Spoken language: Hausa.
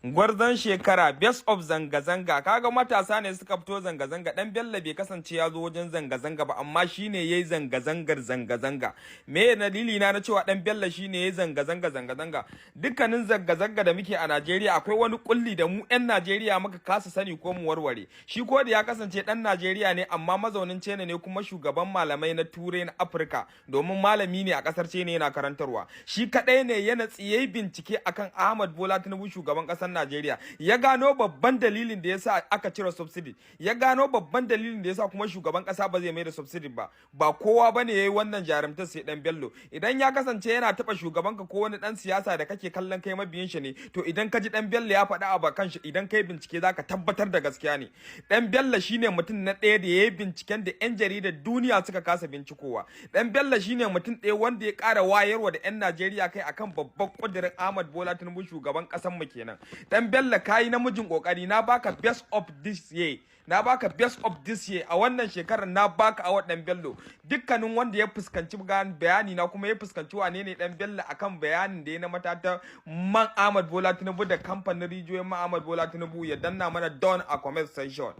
Gwarzon shekara best of zanga-zanga. Kaga matasa ne suka fito zanga-zanga. Dan Bello bai kasance ya zo wajen zanga-zanga ba, amma shine yayi zanga-zangar zanga-zanga. Me dalili na cewa Dan Bello shine yayi zanga-zanga. Dukkanin zanga-zanga da muke a Najeriya akwai wani kulli da mu 'yan Najeriya muka kasa sani ko mu warware. Shi ko da ya kasance dan Najeriya ne amma mazaunin China ne kuma shugaban malamai na Turai na Afirka, domin malami ne a kasar China yana karantarwa. Shi kadai ne yana tsiye bincike akan Ahmad Bola Tinubu shugaban kasar Najeriya, ya gano babban dalilin da yasa aka cire subsidy, ya gano babban dalilin da yasa kuma shugaban kasa ba zai mai da subsidy ba kowa bane yayi wannan jarumtar sai Dan Bello. Idan ya kasance yana taba shugabanka ko wani dan siyasa da kake kallon kai mabiyin shi ne, to idan ka ji Dan Bello ya faɗa a bakan shi, idan kai bincike zaka tabbatar da gaskiya ne. Dan Bello shine mutum na ɗaya da yayi binciken da 'yan jaridar duniya suka kasa bincikowa. Dan Bello shine mutum ɗaya wanda ya ƙara wayarwa da 'yan Najeriya kai akan babban kudirin Ahmad Bola Tinubu shugaban ƙasar mu kenan. Dan Bello kayi namijin kokari, na baka best of this year, a wannan shekarar na baka award Dan Bello. Dukkanin wanda ya fuskanci bayani na kuma ya fuskanci wane ne Dan Bello akan bayanin da ya na matata man Ahmad Bola Tinubu da kamfanin rijiyoyin man Ahmad Bola Tinubu, ya danna mana don a comment section.